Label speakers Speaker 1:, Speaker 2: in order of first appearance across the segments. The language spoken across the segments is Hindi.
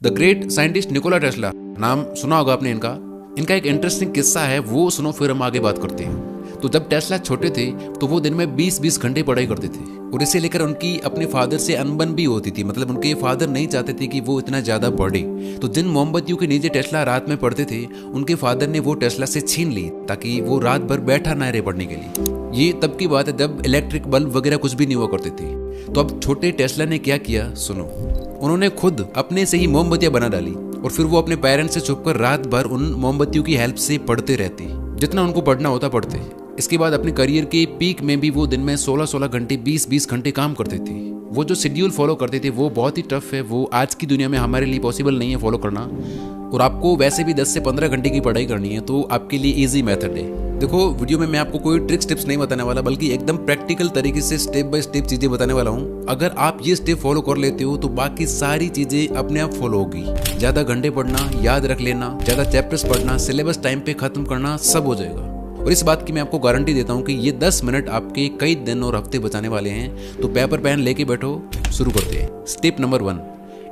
Speaker 1: The great scientist Nikola Tesla, नाम सुना होगा आपने इनका एक इंटरेस्टिंग किस्सा है, वो सुनो फिर हम आगे बात करते हैं। तो जब टेस्ला छोटे थे तो वो दिन में 20-20 घंटे पढ़ाई करते थे और इसे लेकर उनकी अपने फादर से अनबन भी होती थी। मतलब उनके फादर नहीं चाहते थे कि वो इतना ज़्यादा पढ़े। तो जिन मोमबत्तियों के नीचे टेस्ला रात में पढ़ते थे उनके फादर ने वो टेस्ला से छीन ली ताकि वो रात भर बैठा ना रहे पढ़ने के लिए। ये तब की बात है जब इलेक्ट्रिक बल्ब वगैरह कुछ भी नहीं हुआ करते थे। तो अब छोटे टेस्ला ने क्या किया सुनो। उन्होंने खुद अपने से ही मोमबत्तियां बना डाली और फिर वो अपने पेरेंट्स से छुपकर रात भर उन मोमबत्तियों की हेल्प से पढ़ते रहते, जितना उनको पढ़ना होता पढ़ते। इसके बाद अपने करियर के पीक में भी वो दिन में 16-16 घंटे 20-20 घंटे काम करते थे। वो जो शेड्यूल फॉलो करते थे वो बहुत ही टफ है, वो आज की दुनिया में हमारे लिए पॉसिबल नहीं है फॉलो करना। और आपको वैसे भी 10 से 15 घंटे की पढ़ाई करनी है तो आपके लिए ईजी मेथड है। देखो वीडियो में मैं आपको कोई ट्रिक्स टिप्स नहीं बताने वाला, बल्कि एकदम प्रैक्टिकल तरीके से स्टेप बाय स्टेप चीजें बताने वाला हूँ। अगर आप ये स्टेप फॉलो कर लेते हो तो बाकी सारी चीजें अपने आप फॉलो होगी। ज्यादा घंटे पढ़ना, याद रख लेना, ज्यादा चैप्टर्स पढ़ना, सिलेबस टाइम पे खत्म करना, सब हो जाएगा। और इस बात की मैं आपको गारंटी देता हूँ कि ये 10 मिनट आपके कई दिन और हफ्ते बचाने वाले हैं। तो पेपर पेन लेके बैठो, शुरू करते हैं। स्टेप नंबर 1,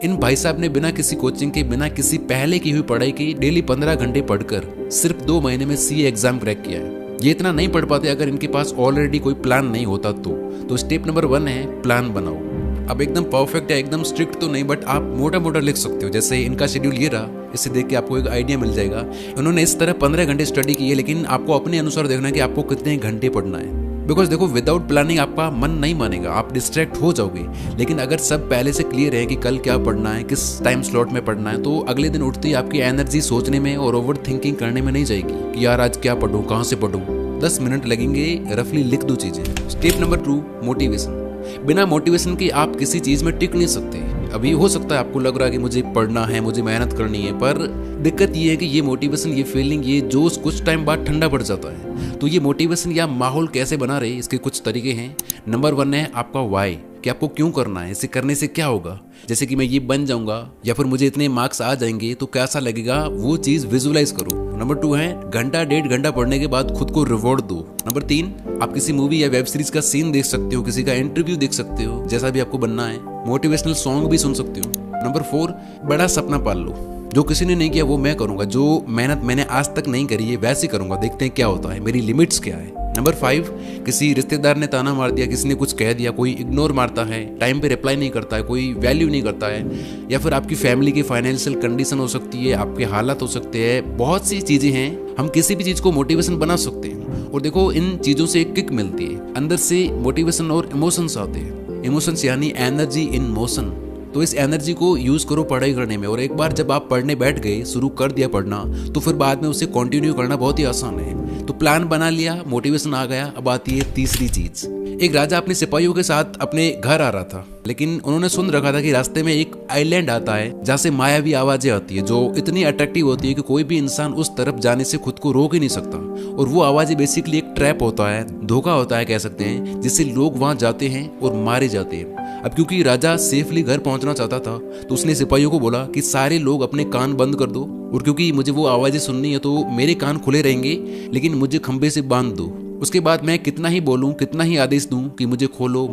Speaker 1: इन भाई साहब ने बिना किसी कोचिंग के, बिना किसी पहले की हुई पढ़ाई के डेली 15 घंटे पढ़कर सिर्फ 2 महीने में सीए एग्जाम क्रैक किया है। ये इतना नहीं पढ़ पाते अगर इनके पास ऑलरेडी कोई प्लान नहीं होता तो स्टेप नंबर 1 है प्लान बनाओ। अब एकदम परफेक्ट या एकदम स्ट्रिक्ट तो नहीं, बट आप मोटा मोटा लिख सकते हो। जैसे इनका शेड्यूल ये रहा, इसे देख के आपको एक आइडिया मिल जाएगा। उन्होंने इस तरह 15 घंटे स्टडी की है, लेकिन आपको अपने अनुसार देखना है कि आपको कितने घंटे पढ़ना है। बिकॉज देखो विदाउट प्लानिंग आपका मन नहीं मानेगा, आप डिस्ट्रैक्ट हो जाओगे। लेकिन अगर सब पहले से क्लियर है कि कल क्या पढ़ना है, किस टाइम स्लॉट में पढ़ना है, तो अगले दिन उठते ही आपकी एनर्जी सोचने में और ओवर थिंकिंग करने में नहीं जाएगी कि यार आज क्या पढ़ूं, कहाँ से पढ़ूं। 10 मिनट लगेंगे, रफली लिख दो चीजें। Step number 2, motivation. बिना मोटिवेशन के आप किसी चीज में टिक नहीं सकते। अभी हो सकता है आपको लग रहा है कि मुझे पढ़ना है, मुझे मेहनत करनी है, पर दिक्कत ये है कि ये मोटिवेशन, ये फीलिंग, ये जोश कुछ टाइम बाद ठंडा पड़ जाता है। तो ये मोटिवेशन या माहौल कैसे बना रहे, इसके कुछ तरीके हैं। नंबर 1 है आपका वाई, कि आपको क्यों करना है, इसे करने से क्या होगा। जैसे कि मैं ये बन जाऊंगा या फिर मुझे इतने मार्क्स आ जाएंगे तो कैसा लगेगा, वो चीज विजुअलाइज करो। नंबर 2 है घंटा 1.5 घंटा पढ़ने के बाद खुद को रिवॉर्ड दो। नंबर 3, आप किसी मूवी या वेब सीरीज का सीन देख सकते हो, किसी का इंटरव्यू देख सकते हो, जैसा भी आपको बनना है। मोटिवेशनल सॉन्ग भी सुन सकते हो। नंबर 4, बड़ा सपना पाल लो। जो किसी ने नहीं किया वो मैं करूंगा, जो मेहनत मैंने आज तक नहीं करी है वैसे करूंगा, देखते हैं क्या होता है, मेरी लिमिट्स क्या है। नंबर 5, किसी रिश्तेदार ने ताना मार दिया, किसी ने कुछ कह दिया, कोई इग्नोर मारता है, टाइम पे रिप्लाई नहीं करता है, कोई वैल्यू नहीं करता है, या फिर आपकी फैमिली की फाइनेंशियल कंडीशन हो सकती है, आपके हालात हो सकते हैं, बहुत सी चीजें हैं। हम किसी भी चीज को मोटिवेशन बना सकते हैं। और देखो इन चीजों से एक किक मिलती है, अंदर से मोटिवेशन और इमोशंस आते हैं। इमोशंस यानी एनर्जी इन मोशन। तो इस एनर्जी को यूज करो पढ़ाई करने में। और एक बार जब आप पढ़ने बैठ गए, शुरू कर दिया पढ़ना, तो फिर बाद में उसे कंटिन्यू करना बहुत ही आसान है। तो प्लान बना लिया, मोटिवेशन आ गया। अब आती है तीसरी चीज। एक राजा अपने सिपाहियों के साथ अपने घर आ रहा था, लेकिन उन्होंने सुन रखा था कि रास्ते में एक आइलैंड आता है जहाँ से मायावी आवाजें आती है, जो इतनी अट्रैक्टिव होती है कि कोई भी इंसान उस तरफ जाने से खुद को रोक ही नहीं सकता। और वो आवाजें बेसिकली एक ट्रैप होता है, धोखा होता है कह सकते हैं, जिससे लोग वहां जाते हैं और मारे जाते हैं। अब क्योंकि राजा सेफली घर पहुंचना चाहता था तो उसने सिपाहियों को बोला कि सारे लोग अपने कान बंद कर दो, और क्योंकि मुझे वो आवाजें सुननी है तो मेरे कान खुले रहेंगे, लेकिन मुझे खंबे से बांध दो। उसके बाद मैं कितना ही बोलूं, कितना ही आदेश दूं कि मुझे खोलो,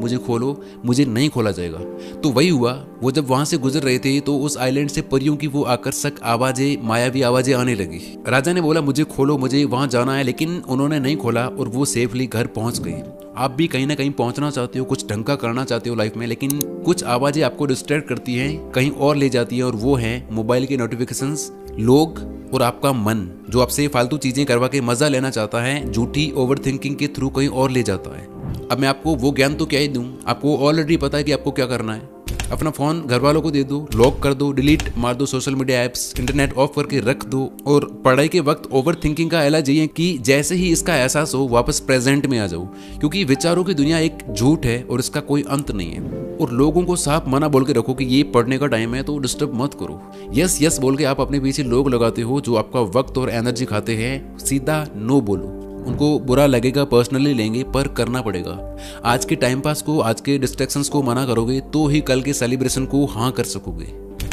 Speaker 1: मुझे नहीं खोला जाएगा। तो वही हुआ। वो जब वहां से गुजर रहे थे तो उस आइलैंड से परियों की वो आकर्षक आवाजें, मायावी आवाजें आने लगी। राजा ने बोला मुझे खोलो, मुझे वहां जाना है, लेकिन उन्होंने नहीं खोला और वो सेफली घर पहुंच गए। आप भी कहीं ना कहीं पहुंचना चाहते हो, कुछ ढंग का करना चाहते हो लाइफ में, लेकिन कुछ आवाजें आपको डिस्ट्रैक्ट करती हैं, कहीं और ले जाती हैं, और वो है मोबाइल के नोटिफिकेशंस, लोग और आपका मन, जो आपसे फालतू चीजें करवा के मजा लेना चाहता है, झूठी ओवरथिंकिंग के थ्रू कहीं और ले जाता है। अब मैं आपको वो ज्ञान तो क्या ही दूं, आपको ऑलरेडी पता है कि आपको क्या करना है। अपना फोन घर वालों को दे दो, लॉक कर दो, डिलीट मार दो social media apps, internet of करके रख दो। और पढ़ाई के वक्त ओवर थिंकिंग का इलाज ये है कि जैसे ही इसका एहसास हो वापस प्रेजेंट में आ जाओ, क्योंकि विचारों की दुनिया एक झूठ है और इसका कोई अंत नहीं है। और लोगों को साफ मना बोल के रखो कि ये पढ़ने का टाइम है तो डिस्टर्ब मत करो। यस यस बोल के आप अपने पीछे लोग लगाते हो जो आपका वक्त और एनर्जी खाते हैं, सीधा नो बोलो। उनको बुरा लगेगा, पर्सनली लेंगे, पर करना पड़ेगा। आज के टाइम पास को, आज के डिस्ट्रैक्शंस को मना करोगे तो ही कल के सेलिब्रेशन को हाँ कर सकोगे।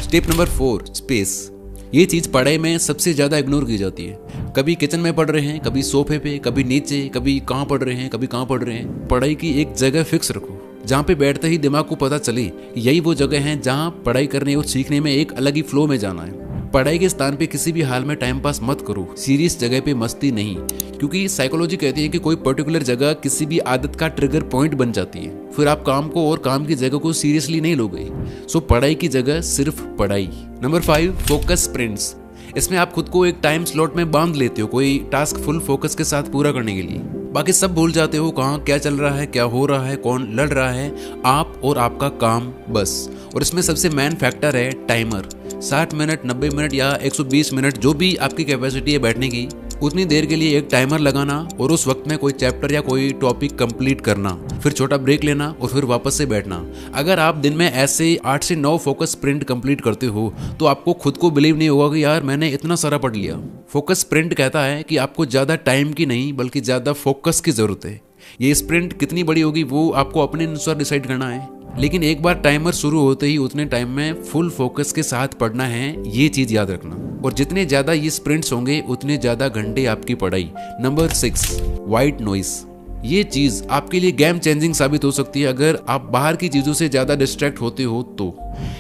Speaker 1: Step number 4, space. ये चीज पढ़ाई में सबसे ज्यादा इग्नोर की जाती है। कभी किचन में पढ़ रहे हैं, कभी सोफे पे, कभी नीचे, कभी कहाँ पढ़ रहे हैं, कभी कहाँ पढ़ रहे हैं। पढ़ाई की एक जगह फिक्स रखो। जहाँ पे बैठते ही दिमाग को पता चले यही वो जगह है जहाँ पढ़ाई करने और सीखने में एक अलग ही फ्लो में जाना है। पढ़ाई के स्थान पे किसी भी हाल में टाइम पास मत करो, सीरियस जगह पे मस्ती नहीं, क्योंकि साइकोलॉजी कहती है कि कोई पर्टिकुलर जगह किसी भी आदत का ट्रिगर पॉइंट बन जाती है, फिर आप काम को और काम की जगह को सीरियसली नहीं लोगे। सो पढ़ाई की जगह सिर्फ पढ़ाई। Number 5, focus sprints. इसमें आप खुद को एक टाइम स्लॉट में बांध लेते हो कोई टास्क फुल फोकस के साथ पूरा करने के लिए। बाकी सब भूल जाते हो, कहाँ क्या चल रहा है, क्या हो रहा है, कौन लड़ रहा है, आप और आपका काम बस। और इसमें सबसे मेन फैक्टर है टाइमर। 60 मिनट, 90 मिनट या 120 मिनट जो भी आपकी कैपेसिटी है बैठने की, उतनी देर के लिए एक टाइमर लगाना और उस वक्त में कोई चैप्टर या कोई टॉपिक कंप्लीट करना, फिर छोटा ब्रेक लेना और फिर वापस से बैठना। अगर आप दिन में ऐसे 8 से 9 फोकस स्प्रिंट कंप्लीट करते हो तो आपको खुद को बिलीव नहीं होगा कि यार मैंने इतना सारा पढ़ लिया। फोकस स्प्रिंट कहता है कि आपको ज़्यादा टाइम की नहीं बल्कि ज़्यादा फोकस की ज़रूरत है। ये स्प्रिंट कितनी बड़ी होगी वो आपको अपने अनुसार डिसाइड करना है, लेकिन एक बार टाइमर शुरू होते ही उतने टाइम में फुल फोकस के साथ पढ़ना है, ये चीज याद रखना। और जितने ज्यादा ये स्प्रिंट्स होंगे उतने ज्यादा घंटे आपकी पढ़ाई। Number 6, white noise. ये चीज आपके लिए गेम चेंजिंग साबित हो सकती है अगर आप बाहर की चीजों से ज्यादा डिस्ट्रैक्ट होते हो तो।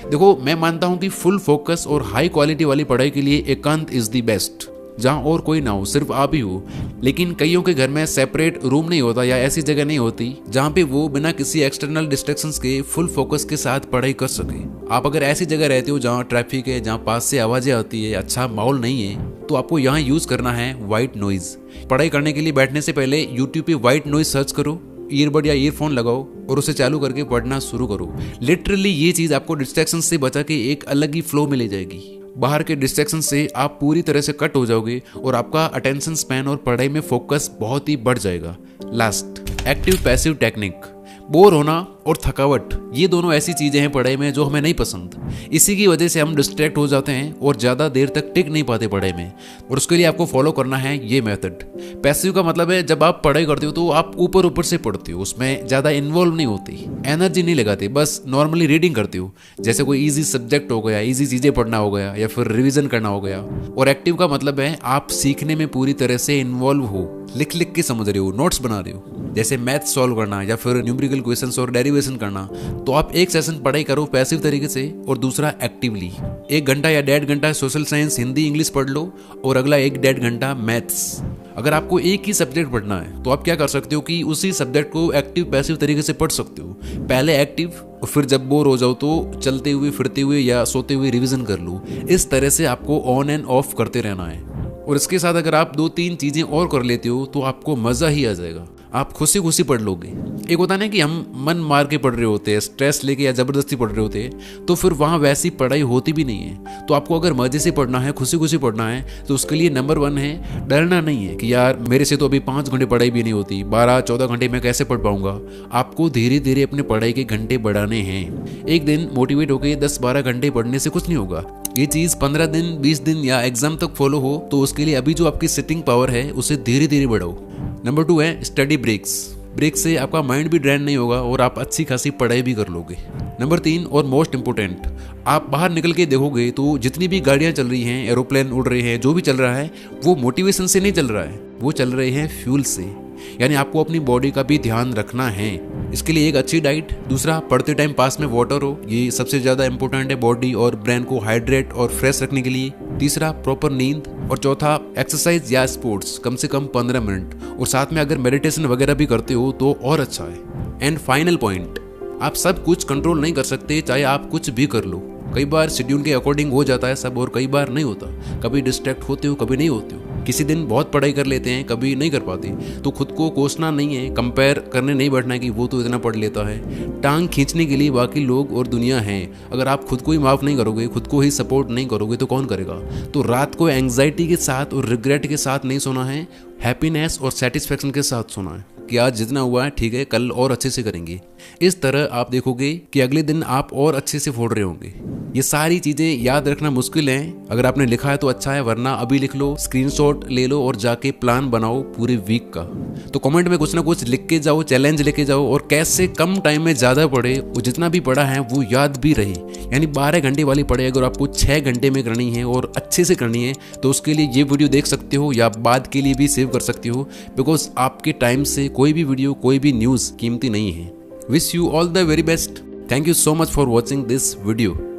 Speaker 1: देखो, मैं मानता हूं कि फुल फोकस और हाई क्वालिटी वाली पढ़ाई के लिए एकांत इज द बेस्ट, जहाँ और कोई ना हो, सिर्फ आप ही हो। लेकिन कईयों के घर में सेपरेट रूम नहीं होता या ऐसी जगह नहीं होती जहाँ पे वो बिना किसी एक्सटर्नल डिस्ट्रैक्शंस के फुल फोकस के साथ पढ़ाई कर सके। आप अगर ऐसी जगह रहते हो जहाँ ट्रैफिक है, जहाँ पास से आवाजें आती है, अच्छा माहौल नहीं है, तो आपको यहाँ यूज करना है वाइट नॉइज। पढ़ाई करने के लिए बैठने से पहले यूट्यूब पे वाइट नॉइज सर्च करो, ईयरबड या ईयरफोन लगाओ और उसे चालू करके पढ़ना शुरू करो। लिटरली ये चीज आपको डिस्ट्रैक्शन से बचा के एक अलग ही फ्लो में ले जाएगी। बाहर के डिस्ट्रैक्शन से आप पूरी तरह से कट हो जाओगे और आपका अटेंशन स्पैन और पढ़ाई में फोकस बहुत ही बढ़ जाएगा। Last, active passive technique. Bore होना और थकावट, ये दोनों ऐसी चीजें हैं पढ़ाई में जो हमें नहीं पसंद। इसी की वजह से हम डिस्ट्रैक्ट हो जाते हैं और ज्यादा देर तक टिक नहीं पाते पढ़ाई में। और उसके लिए आपको फॉलो करना है ये मेथड। पैसिव का मतलब है जब आप पढ़ाई करते हो तो आप ऊपर ऊपर से पढ़ते हो, उसमें ज्यादा इन्वॉल्व नहीं होती, एनर्जी नहीं लगाते, बस नॉर्मली रीडिंग करते हो, जैसे कोई ईजी सब्जेक्ट हो गया, ईजी चीजें पढ़ना हो गया या फिर रिविजन करना हो गया। और एक्टिव का मतलब है आप सीखने में पूरी तरह से इन्वॉल्व हो, लिख लिख के समझ रहे हो, नोट्स बना रहे हो, जैसे मैथ सॉल्व करना या फिर न्यूमेरिकल क्वेश्चंस और डेरिवेशन करना। तो आप एक सेशन पढ़ाई करो पैसिव तरीके से और दूसरा एक्टिवली। 1 घंटा या 1.5 घंटा सोशल साइंस, हिंदी, इंग्लिश पढ़ लो और अगला 1-1.5 घंटा मैथ्स। अगर आपको एक ही सब्जेक्ट पढ़ना है तो आप क्या कर सकते हो कि उसी सब्जेक्ट को एक्टिव पैसिव तरीके से पढ़ सकते हो। पहले एक्टिव और फिर जब बोर हो जाओ तो चलते हुए, फिरते हुए या सोते हुए रिवीजन कर लो। इस तरह से आपको ऑन एंड ऑफ करते रहना है। और इसके साथ अगर आप 2-3 चीजें और कर लेते हो तो आपको मजा ही आ जाएगा, आप खुशी खुशी पढ़ लोगे। एक होता है ना कि हम मन मार के पढ़ रहे होते हैं, स्ट्रेस लेके या जबरदस्ती पढ़ रहे होते हैं, तो फिर वहाँ वैसी पढ़ाई होती भी नहीं है। तो आपको अगर मजे से पढ़ना है, खुशी खुशी पढ़ना है, तो उसके लिए नंबर 1 है डरना नहीं है कि यार मेरे से तो अभी 5 घंटे पढ़ाई भी नहीं होती, 12-14 घंटे में कैसे पढ़ पाऊंगा। आपको धीरे धीरे अपने पढ़ाई के घंटे बढ़ाने हैं। एक दिन मोटिवेट होकर 10-12 घंटे पढ़ने से कुछ नहीं होगा। ये चीज 15 दिन, 20 दिन या एग्जाम तक फॉलो हो तो उसके लिए अभी जो आपकी सिटिंग पावर है उसे धीरे धीरे बढ़ाओ। नंबर 2 है स्टडी ब्रेक्स। ब्रेक से आपका माइंड भी ड्रेन नहीं होगा और आप अच्छी खासी पढ़ाई भी कर लोगे। नंबर 3 और मोस्ट इंपोर्टेंट, आप बाहर निकल के देखोगे तो जितनी भी गाड़ियां चल रही हैं, एरोप्लेन उड़ रहे हैं, जो भी चल रहा है वो मोटिवेशन से नहीं चल रहा है, वो चल रहे हैं फ्यूल से। यानी आपको अपनी बॉडी का भी ध्यान रखना है। इसके लिए एक अच्छी डाइट, दूसरा पढ़ते टाइम पास में वाटर हो, ये सबसे ज्यादा इंपॉर्टेंट है बॉडी और ब्रेन को हाइड्रेट और फ्रेश रखने के लिए। तीसरा प्रॉपर नींद और चौथा एक्सरसाइज या स्पोर्ट्स, कम से कम 15 मिनट, और साथ में अगर मेडिटेशन वगैरह भी करते हो तो और अच्छा है। एंड फाइनल पॉइंट, आप सब कुछ कंट्रोल नहीं कर सकते, चाहे आप कुछ भी कर लो। कई बार शेड्यूल के अकॉर्डिंग हो जाता है सब और कई बार नहीं होता। कभी डिस्ट्रैक्ट होते हो, कभी नहीं होते हो। किसी दिन बहुत पढ़ाई कर लेते हैं, कभी नहीं कर पाते। तो खुद को कोसना नहीं है, कंपेयर करने नहीं बैठना है कि वो तो इतना पढ़ लेता है। टांग खींचने के लिए बाकी लोग और दुनिया है। अगर आप खुद को ही माफ नहीं करोगे, खुद को ही सपोर्ट नहीं करोगे तो कौन करेगा। तो रात को एंग्जाइटी के साथ और रिग्रेट के साथ नहीं सोना है, हैप्पीनेस और सेटिस्फेक्शन के साथ सोना है कि आज जितना हुआ है ठीक है, कल और अच्छे से करेंगे। इस तरह आप देखोगे कि अगले दिन आप और अच्छे से फोड़ रहे होंगे। ये सारी चीजें याद रखना मुश्किल है, अगर आपने लिखा है तो अच्छा है, वरना अभी लिख लो, स्क्रीनशॉट ले लो और जाके प्लान बनाओ पूरे वीक का। तो कमेंट में कुछ ना कुछ लिख के जाओ, चैलेंज लेके जाओ और कैसे कम टाइम में ज्यादा पढ़े और जितना भी पढ़ा है वो याद भी रहे। यानी 12 घंटे वाली पढ़ाई अगर आपको 6 घंटे में करनी है और अच्छे से करनी है तो उसके लिए ये वीडियो देख सकते हो या बाद के लिए भी सेव कर सकते हो, बिकॉज आपके टाइम से कोई भी वीडियो, कोई भी न्यूज़ कीमती नहीं है। Wish you all the very best. Thank you so much for watching this video.